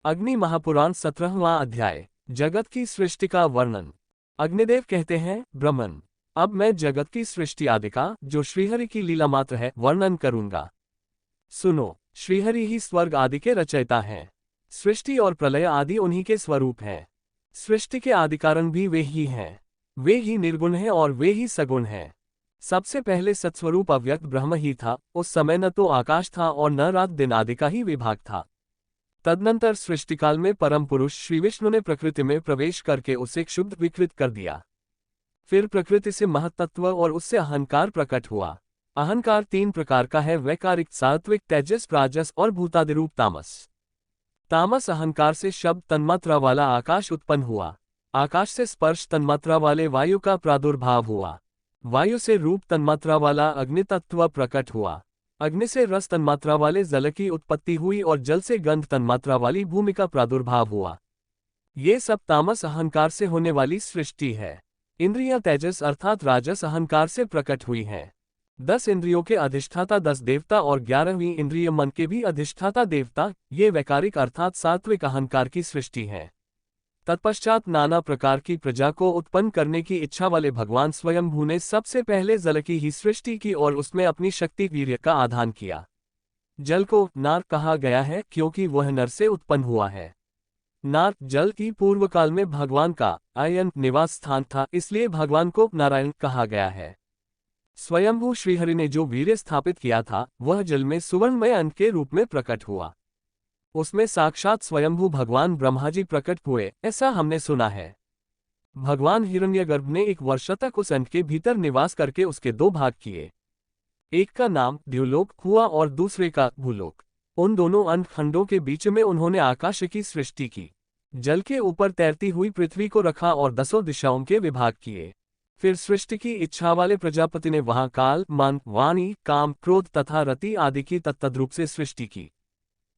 अग्नि महापुराण 17वां अध्याय। जगत की सृष्टि का वर्णन। अग्निदेव कहते हैं, ब्रह्मन, अब मैं जगत की सृष्टि आदि का, जो श्रीहरि की लीला मात्र है, वर्णन करूंगा। सुनो, श्रीहरि ही स्वर्ग आदि के रचयिता हैं। सृष्टि और प्रलय आदि उन्हीं के स्वरूप हैं। सृष्टि के आदि कारण भी वे ही हैं। वे ही निर्गुण हैं और वे ही सगुण हैं। सबसे पहले सत्स्वरूप अव्यक्त ब्रह्म ही था। उस समय न तो आकाश था और न रात दिन आदि का ही विभाग था। तदनंतर सृष्टिकाल में परम पुरुष श्री विष्णु ने प्रकृति में प्रवेश करके उसे क्षुब्ध विकृत कर दिया। फिर प्रकृति से महत्तत्व और उससे अहंकार प्रकट हुआ। अहंकार 3 प्रकार का है, वैकारिक, सात्विक, तेजस, राजस और भूतादिरूप तामस। तामस अहंकार से शब्द तन्मात्रा वाला आकाश उत्पन्न हुआ। आकाश से स्पर्श तन्मात्रा वाले वायु का प्रादुर्भाव हुआ। वायु से रूप तन्मात्रा वाला अग्नि तत्व प्रकट हुआ। अग्नि से रस तन्मात्रा वाले जल की उत्पत्ति हुई और जल से गंध तन्मात्रा वाली भूमि का प्रादुर्भाव हुआ। ये सब तामस अहंकार से होने वाली सृष्टि है। इंद्रियां तेजस अर्थात राजस अहंकार से प्रकट हुई हैं। 10 इंद्रियों के अधिष्ठाता 10 देवता और 11वीं इंद्रिय मन के भी अधिष्ठाता देवता, ये वैकारिक अर्थात सात्विक अहंकार की सृष्टि है। तत्पश्चात नाना प्रकार की प्रजा को उत्पन्न करने की इच्छा वाले भगवान स्वयंभू ने सबसे पहले जल की ही सृष्टि की और उसमें अपनी शक्ति वीर्य का आधान किया। जल को नार कहा गया है क्योंकि वह नर से उत्पन्न हुआ है। नार जल की पूर्व काल में भगवान का आयन निवास स्थान था, इसलिए भगवान को नारायण कहा गया है। स्वयंभू श्रीहरि ने जो वीर्य स्थापित किया था वह जल में सुवर्णमय अंक के रूप में प्रकट हुआ। उसमें साक्षात स्वयंभू भगवान ब्रह्मा जी प्रकट हुए, ऐसा हमने सुना है। भगवान हिरण्यगर्भ ने 1 वर्ष तक उस अंक के भीतर निवास करके उसके 2 भाग किए। एक का नाम द्युलोक हुआ और दूसरे का भूलोक। उन दोनों अंक खंडों के बीच में उन्होंने आकाश की सृष्टि की। जल के ऊपर तैरती हुई पृथ्वी को रखा और 10 दिशाओं के विभाग किए। फिर सृष्टि की इच्छा वाले प्रजापति ने वहां काल, मन, वाणी, काम, क्रोध तथा रति आदि की तत्तद्रूप से सृष्टि की।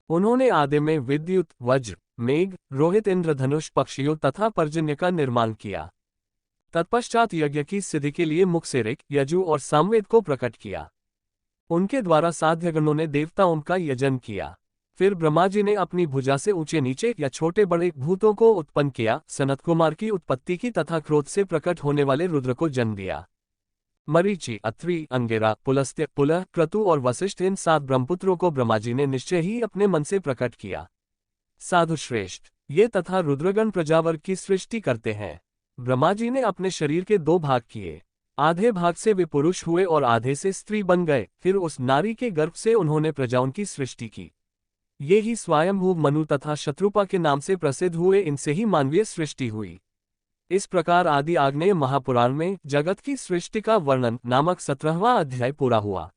उन्होंने आदि में विद्युत, वज्र, मेघ, रोहित, इंद्रधनुष, पक्षियों तथा पर्जन्य का निर्माण किया। तत्पश्चात यज्ञ की सिद्धि के लिए मुख से ऋक्, यजु और सामवेद को प्रकट किया। उनके द्वारा साध्यगणों ने देवताओं का यजन किया। फिर ब्रह्मा जी ने अपनी भुजा से ऊंचे नीचे या छोटे बड़े भूतों को उत्पन्न किया। सनत कुमार की उत्पत्ति की तथा क्रोध से प्रकट होने वाले रुद्र को जन्म दिया। मरीचि, अत्रि, अंगिरा, पुलस्त्य, पुलह, क्रतु और वशिष्ठ, इन 7 ब्रह्मपुत्रों को ब्रह्मा जी ने निश्चय ही अपने मन से प्रकट किया। साधु श्रेष्ठ, ये तथा रुद्रगण प्रजावर्ग की सृष्टि करते हैं। ब्रह्मा जी ने अपने शरीर के 2 भाग किए। आधे भाग से वे पुरुष हुए और आधे से स्त्री बन गए। फिर उस नारी के गर्भ से उन्होंने प्रजाओं की सृष्टि की। ये ही स्वयंभू, मनु तथा शत्रुपा के नाम से प्रसिद्ध हुए। इनसे ही मानवीय सृष्टि हुई। इस प्रकार आदि आग्नेय महापुराण में जगत की सृष्टि का वर्णन नामक 17वां अध्याय पूरा हुआ।